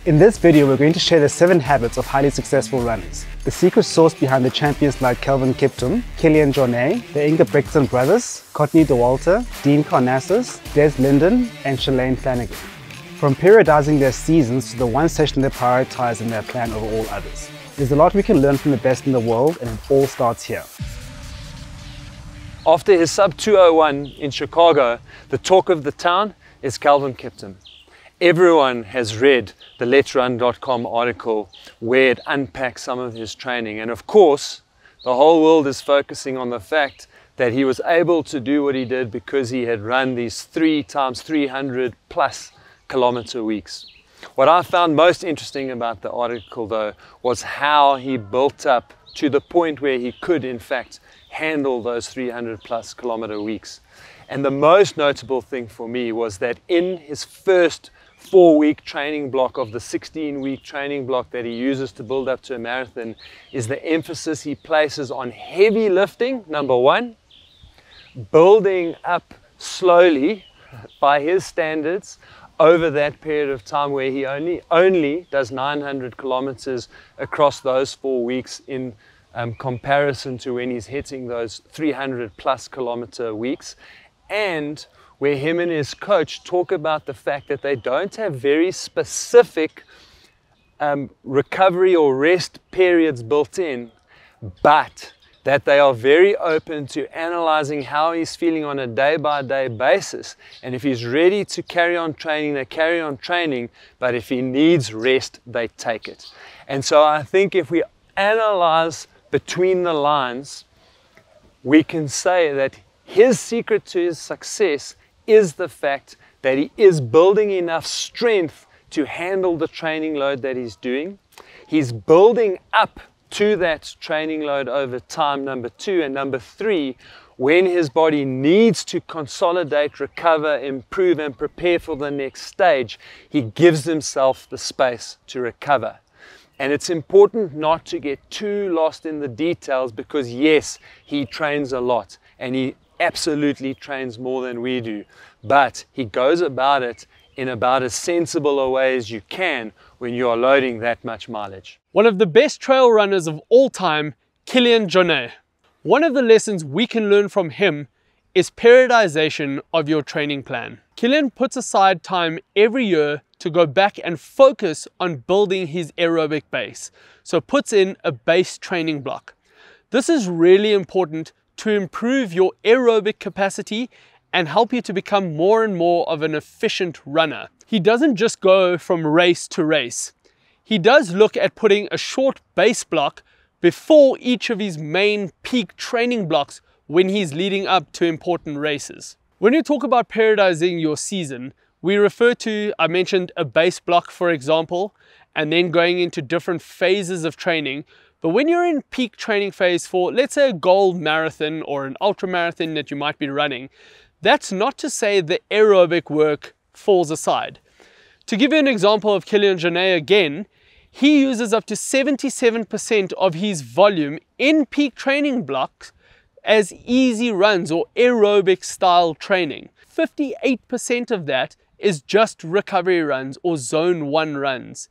In this video, we're going to share the 7 habits of highly successful runners. The secret sauce behind the champions like Kelvin Kiptum, Killian Journet, the Ingebrigtsen brothers, Courtney Dauwalter, Karnazes, Dez Lindon, and Chalain Flanigan. From periodizing their seasons to the one session they prioritize in their plan over all others. There's a lot we can learn from the best in the world, and it all starts here. After his sub 201 in Chicago, the talk of the town is Kelvin Kiptum. Everyone has read the LetsRun.com article where it unpacks some of his training, and of course the whole world is focusing on the fact that he was able to do what he did because he had run these 3 times 300 plus kilometer weeks. What I found most interesting about the article though was how he built up to the point where he could in fact handle those 300 plus kilometer weeks. And the most notable thing for me was that in his first 4-week training block of the 16-week training block that he uses to build up to a marathon is the emphasis he places on heavy lifting, number 1, building up slowly by his standards over that period of time where he only does 900 kilometers across those 4 weeks in comparison to when he's hitting those 300 plus kilometer weeks, and where him and his coach talk about the fact that they don't have very specific recovery or rest periods built in, but that they are very open to analyzing how he's feeling on a day-by-day basis. And if he's ready to carry on training, they carry on training, but if he needs rest, they take it. And so I think if we analyze between the lines, we can say that his secret to his success is the fact that he is building enough strength to handle the training load that he's doing. He's building up to that training load over time, number 2. And number 3, when his body needs to consolidate, recover, improve, and prepare for the next stage, he gives himself the space to recover. And it's important not to get too lost in the details because yes, he trains a lot and he absolutely trains more than we do, but he goes about it in about as sensible a way as you can when you are loading that much mileage. One of the best trail runners of all time, Killian Journet. One of the lessons we can learn from him is periodization of your training plan. Killian puts aside time every year to go back and focus on building his aerobic base, so puts in a base training block. This is really important to improve your aerobic capacity and help you to become more and more of an efficient runner. He doesn't just go from race to race. He does look at putting a short base block before each of his main peak training blocks when he's leading up to important races. When you talk about periodizing your season, we refer to, I mentioned a base block for example, and then going into different phases of training. But when you're in peak training phase for, let's say, a gold marathon or an ultra marathon that you might be running, that's not to say the aerobic work falls aside. To give you an example of Killian Journet again, he uses up to 77% of his volume in peak training blocks as easy runs or aerobic style training. 58% of that is just recovery runs or zone 1 runs.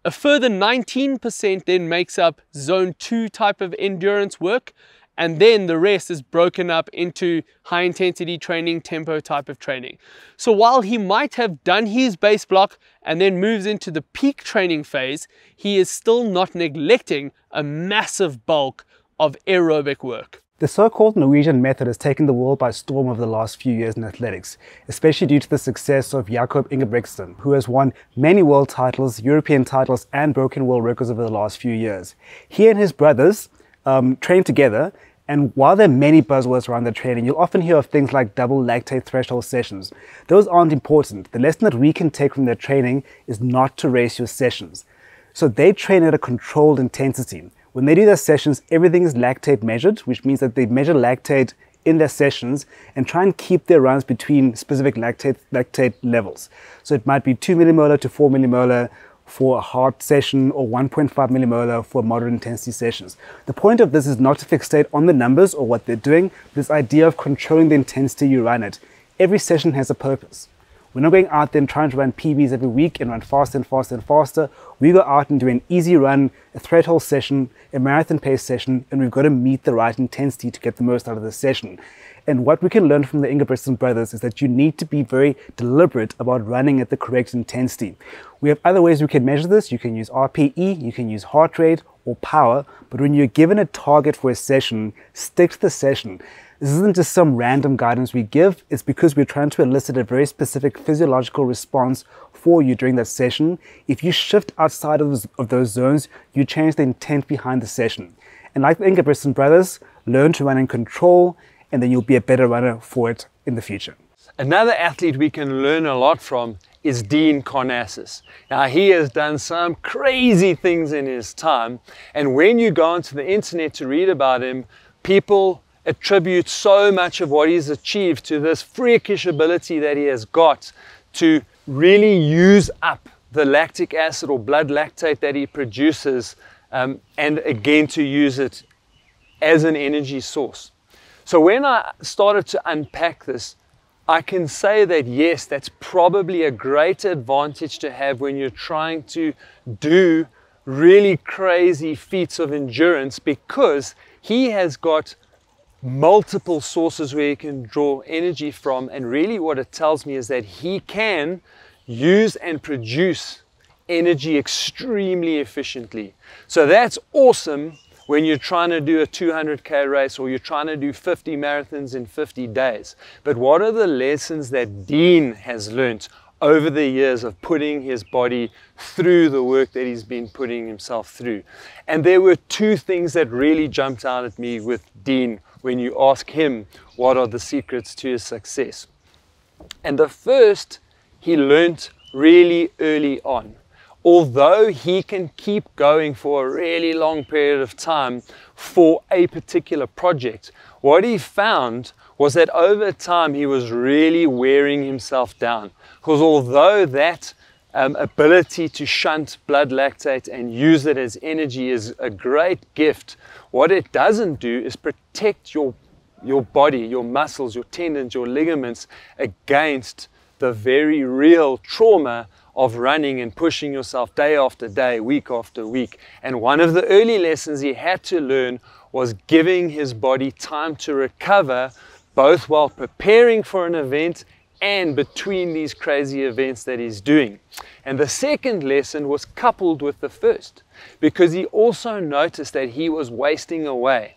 A further 19% then makes up zone 2 type of endurance work, and then the rest is broken up into high intensity training, tempo type of training. So while he might have done his base block and then moves into the peak training phase, he is still not neglecting a massive bulk of aerobic work. The so-called Norwegian Method has taken the world by storm over the last few years in athletics, especially due to the success of Ingebrigtsen, who has won many world titles, European titles, and broken world records over the last few years. He and his brothers train together, and while there are many buzzwords around their training, you'll often hear of things like double lactate threshold sessions. Those aren't important. The lesson that we can take from their training is not to race your sessions. So they train at a controlled intensity. When they do their sessions, everything is lactate measured, which means that they measure lactate in their sessions and try and keep their runs between specific lactate levels. So it might be 2 millimolar to 4 millimolar for a hard session or 1.5 millimolar for moderate intensity sessions. The point of this is not to fixate on the numbers or what they're doing, this idea of controlling the intensity you run at. Every session has a purpose. We're not going out there and trying to run PBs every week and run faster and faster and faster. We go out and do an easy run, a threshold session, a marathon pace session, and we've got to meet the right intensity to get the most out of the session. And what we can learn from the Ingebrigtsen brothers is that you need to be very deliberate about running at the correct intensity. We have other ways we can measure this. You can use RPE, you can use heart rate or power, but when you're given a target for a session, stick to the session. This isn't just some random guidance we give, it's because we're trying to elicit a very specific physiological response for you during that session. If you shift outside of those zones, you change the intent behind the session. And like the Ingebrigtsen brothers, learn to run in control, and then you'll be a better runner for it in the future. Another athlete we can learn a lot from is Karnazes. Now, he has done some crazy things in his time, and when you go onto the internet to read about him, people attribute so much of what he's achieved to this freakish ability that he has got to really use up the lactic acid or blood lactate that he produces, and again to use it as an energy source. So when I started to unpack this, I can say that yes, that's probably a great advantage to have when you're trying to do really crazy feats of endurance, because he has got multiple sources where he can draw energy from, and really what it tells me is that he can use and produce energy extremely efficiently. So that's awesome when you're trying to do a 200k race or you're trying to do 50 marathons in 50 days. But what are the lessons that Dean has learnt over the years of putting his body through the work that he's been putting himself through? And there were two things that really jumped out at me with Dean when you ask him what are the secrets to his success. And the first, he learnt really early on. Although he can keep going for a really long period of time for a particular project, what he found was that over time he was really wearing himself down. Because although that ability to shunt blood lactate and use it as energy is a great gift, what it doesn't do is protect your body, your muscles, your tendons, your ligaments against the very real trauma of running and pushing yourself day after day, week after week. And one of the early lessons he had to learn was giving his body time to recover, both while preparing for an event and between these crazy events that he's doing. And the second lesson was coupled with the first, because he also noticed that he was wasting away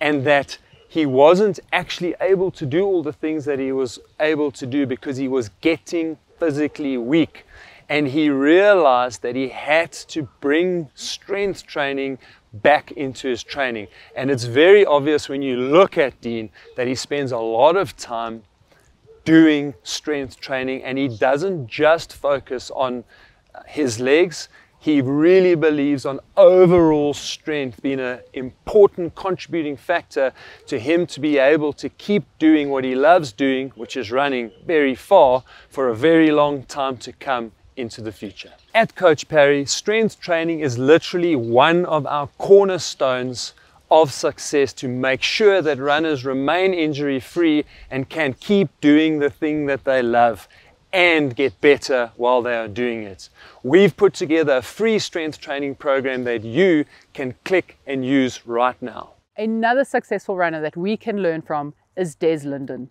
and that he wasn't actually able to do all the things that he was able to do because he was getting physically weak. And he realized that he had to bring strength training back into his training. And it's very obvious when you look at Dean that he spends a lot of time doing strength training, and he doesn't just focus on his legs. He really believes on overall strength being an important contributing factor to him to be able to keep doing what he loves doing, which is running very far for a very long time to come into the future. At Coach Parry, strength training is literally one of our cornerstones of success to make sure that runners remain injury-free and can keep doing the thing that they love and get better while they are doing it. We've put together a free strength training program that you can click and use right now. Another successful runner that we can learn from is Dez Lindon.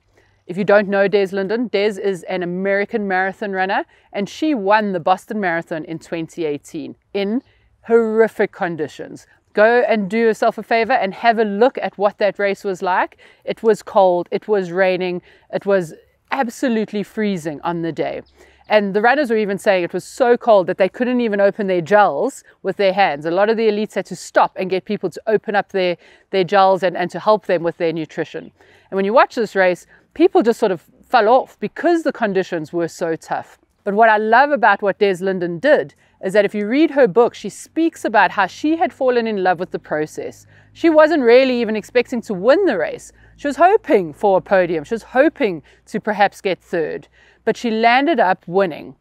If you don't know Dez Lindon, Dez is an American marathon runner, and she won the Boston Marathon in 2018 in horrific conditions. Go and do yourself a favor and have a look at what that race was like. It was cold, it was raining, it was absolutely freezing on the day. And the runners were even saying it was so cold that they couldn't even open their gels with their hands. A lot of the elites had to stop and get people to open up their gels and to help them with their nutrition. And when you watch this race, people just sort of fell off because the conditions were so tough. But what I love about what Dez Lindon did is that if you read her book, she speaks about how she had fallen in love with the process. She wasn't really even expecting to win the race. She was hoping for a podium. She was hoping to perhaps get third, but she landed up winning.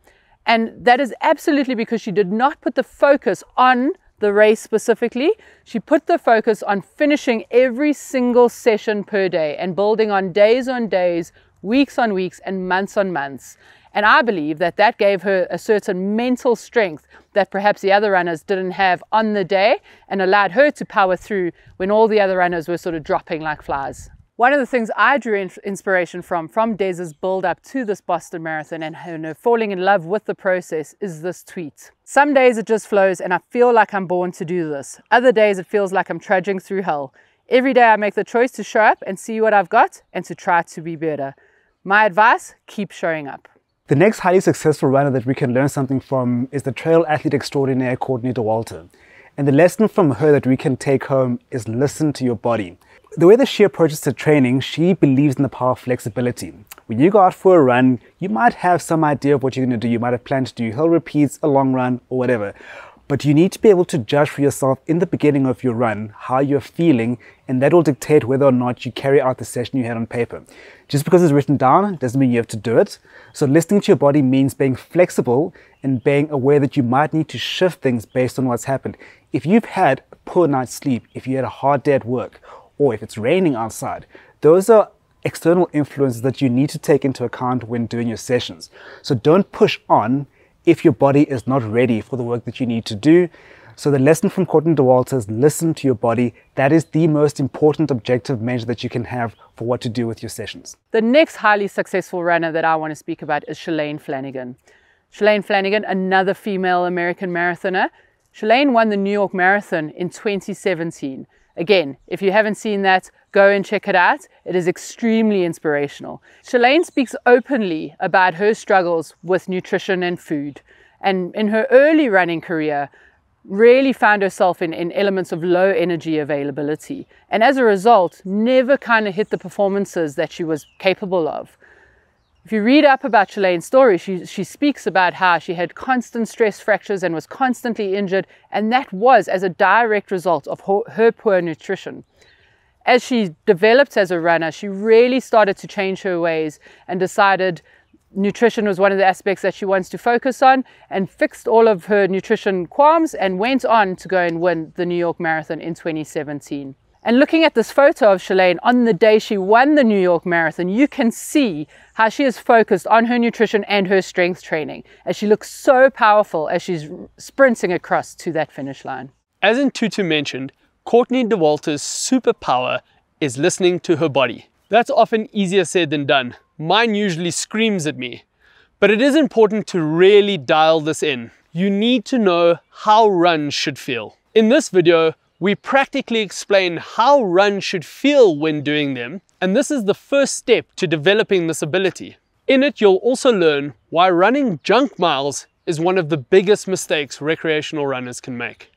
And that is absolutely because she did not put the focus on the race specifically. She put the focus on finishing every single session per day and building on days, weeks on weeks, and months on months. And I believe that that gave her a certain mental strength that perhaps the other runners didn't have on the day, and allowed her to power through when all the other runners were sort of dropping like flies. One of the things I drew inspiration from Dez's build up to this Boston Marathon and her falling in love with the process is this tweet. Some days it just flows and I feel like I'm born to do this. Other days it feels like I'm trudging through hell. Every day I make the choice to show up and see what I've got and to try to be better. My advice, keep showing up. The next highly successful runner that we can learn something from is the trail athlete extraordinaire Courtney Dauwalter. And the lesson from her that we can take home is listen to your body. The way that she approaches to training, she believes in the power of flexibility. When you go out for a run, you might have some idea of what you're going to do. You might have planned to do hill repeats, a long run, or whatever. But you need to be able to judge for yourself in the beginning of your run how you're feeling, and that will dictate whether or not you carry out the session you had on paper. Just because it's written down doesn't mean you have to do it. So listening to your body means being flexible and being aware that you might need to shift things based on what's happened. If you've had a poor night's sleep, if you had a hard day at work, or if it's raining outside, those are external influences that you need to take into account when doing your sessions. So don't push on if your body is not ready for the work that you need to do. So the lesson from Corton Dewalta is listen to your body. That is the most important objective measure that you can have for what to do with your sessions. The next highly successful runner that I want to speak about is Chalain Flanigan. Chalain Flanigan, another female American marathoner. Chalain won the New York Marathon in 2017. Again, if you haven't seen that, go and check it out. It is extremely inspirational. Chalain speaks openly about her struggles with nutrition and food, and in her early running career, really found herself in elements of low energy availability. And as a result, never kind of hit the performances that she was capable of. If you read up about Chalain's story, she speaks about how she had constant stress fractures and was constantly injured, and that was as a direct result of her poor nutrition. As she developed as a runner, she really started to change her ways and decided nutrition was one of the aspects that she wants to focus on, and fixed all of her nutrition qualms and went on to go and win the New York Marathon in 2017. And looking at this photo of Chalain on the day she won the New York Marathon, you can see how she is focused on her nutrition and her strength training, as she looks so powerful as she's sprinting across to that finish line. As Ntutu mentioned, Courtney Dauwalter's superpower is listening to her body. That's often easier said than done. Mine usually screams at me. But it is important to really dial this in. You need to know how runs should feel. In this video, we practically explain how runs should feel when doing them, and this is the first step to developing this ability. In it, you'll also learn why running junk miles is one of the biggest mistakes recreational runners can make.